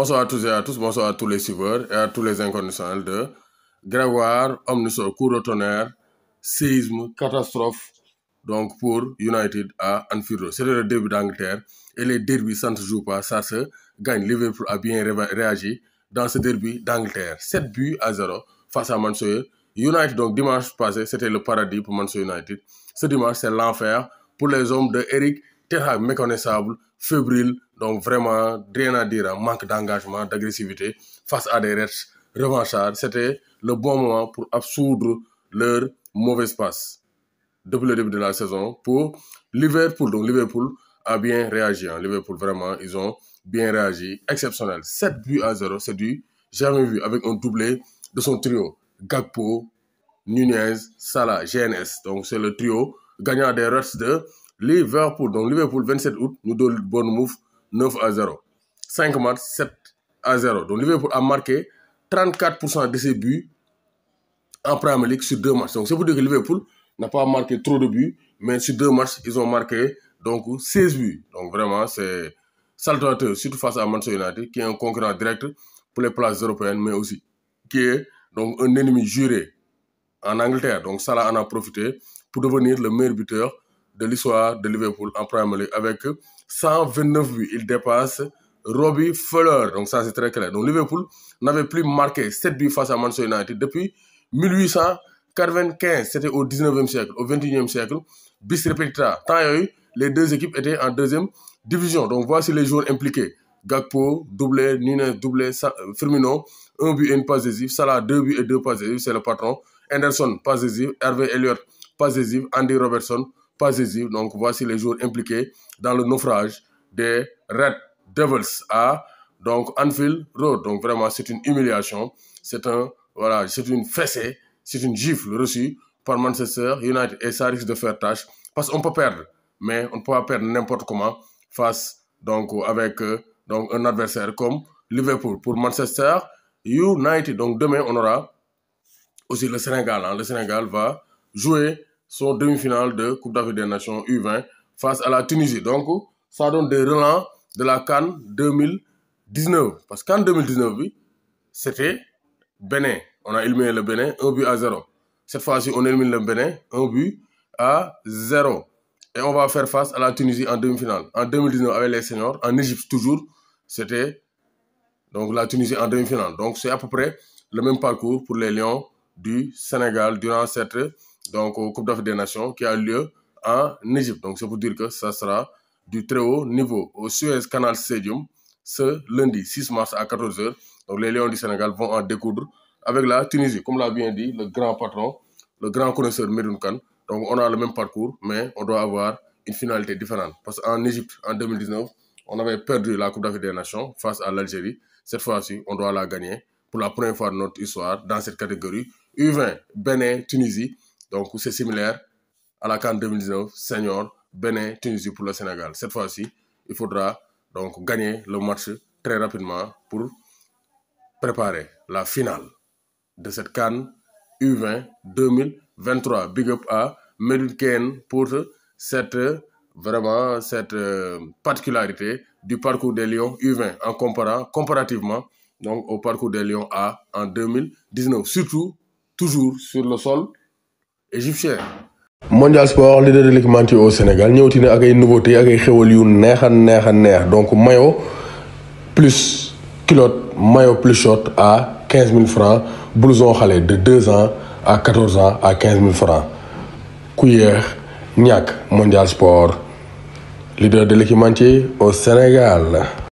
Bonsoir à tous et à tous, bonsoir à tous les suiveurs et à tous les inconditionnels de Grégoire, Omnisol, coup de tonnerre, séisme, catastrophe, donc pour United à Anfield. C'était le début d'Angleterre et les derbys, ça ne se joue pas, ça se gagne. Liverpool a bien réagi dans ce derby d'Angleterre. 7-0 face à Manchester United. Donc dimanche passé, c'était le paradis pour Manchester United. Ce dimanche, c'est l'enfer pour les hommes de Eric Ten Hag, méconnaissable, fébrile, donc vraiment rien à dire, manque d'engagement, d'agressivité face à des Reds revanchards. C'était le bon moment pour absoudre leur mauvaise passe depuis le début de la saison pour Liverpool. Donc Liverpool a bien réagi. Liverpool, vraiment, ils ont bien réagi. Exceptionnel. 7-0, c'est du jamais vu avec un doublé de son trio. Gakpo, Nunez, Salah, GNS. Donc c'est le trio gagnant des Reds de Liverpool. Donc Liverpool, 27 août, nous donne bon move, 9-0. 5 matchs, 7-0. Donc Liverpool a marqué 34% de ses buts en Premier League sur 2 matchs. Donc c'est pour dire que Liverpool n'a pas marqué trop de buts, mais sur 2 matchs, ils ont marqué donc 16 buts. Donc vraiment, c'est salutateur, surtout face à Manchester United, qui est un concurrent direct pour les places européennes, mais aussi qui est donc un ennemi juré en Angleterre. Donc Salah en a profité pour devenir le meilleur buteur de l'histoire de Liverpool en Premier League avec 129 buts. Il dépasse Robbie Fowler. Donc ça, c'est très clair. Donc Liverpool n'avait plus marqué 7 buts face à Manchester United depuis 1895. C'était au 19e siècle. Au 21e siècle, bis repetita. Tant les deux équipes étaient en deuxième division. Donc voici les joueurs impliqués. Gakpo, doublé, Nunez, doublé, Firmino, 1 but et une passe décisive. Salah, 2 buts et 2 passes décisives, c'est le patron. Henderson, passe décisive. Hervé Elliott, passe décisive. Andy Robertson, passe décisive. Donc voici les joueurs impliqués dans le naufrage des Red Devils à donc Anfield Road. Donc vraiment, c'est une humiliation. C'est une fessée, c'est une gifle reçue par Manchester United. Et ça risque de faire tâche parce qu'on peut perdre, mais on ne peut pas perdre n'importe comment face donc avec donc un adversaire comme Liverpool. Pour Manchester United, donc demain on aura aussi le Sénégal. Le Sénégal va jouer son demi-finale de Coupe d'Afrique des Nations U20 face à la Tunisie. Donc ça donne des relents de la CAN 2019. Parce qu'en 2019, oui, c'était Bénin. On a éliminé le Bénin 1-0. Cette fois-ci, on élimine le Bénin 1-0. Et on va faire face à la Tunisie en demi-finale. En 2019, avec les seniors, en Égypte toujours, c'était donc la Tunisie en demi-finale. Donc c'est à peu près le même parcours pour les Lions du Sénégal durant cette donc, Coupe d'Afrique des Nations qui a lieu en Égypte. Donc c'est pour dire que ça sera du très haut niveau au Suez Canal Stadium ce lundi 6 mars à 14h. Donc les Lions du Sénégal vont en découdre avec la Tunisie. Comme l'a bien dit le grand patron, le grand connaisseur Medoune Kane. Donc on a le même parcours, mais on doit avoir une finalité différente. Parce qu'en Égypte, en 2019, on avait perdu la Coupe d'Afrique des Nations face à l'Algérie. Cette fois-ci, on doit la gagner pour la première fois de notre histoire dans cette catégorie. U20, Bénin, Tunisie. Donc c'est similaire à la CAN 2019, senior, Bénin, Tunisie pour le Sénégal. Cette fois-ci, il faudra donc gagner le match très rapidement pour préparer la finale de cette CAN U20 2023. Big up à Medoune Kane pour cette particularité du parcours des Lions U20 en comparant comparativement donc, au parcours des Lions A en 2019. Surtout, toujours sur le sol égyptien. Mondial Sport, leader de l'équipementier au Sénégal, ñëwati na ak ay nouveautés ak ay xéwal yu neex a neex. Donc maillot plus culotte, maillot plus short à 15 000 francs, blouson xale de 2 ans à 14 ans à 15 000 francs. Ku yéex ñàkk. Mondial Sport, leader de l'équipementier au Sénégal.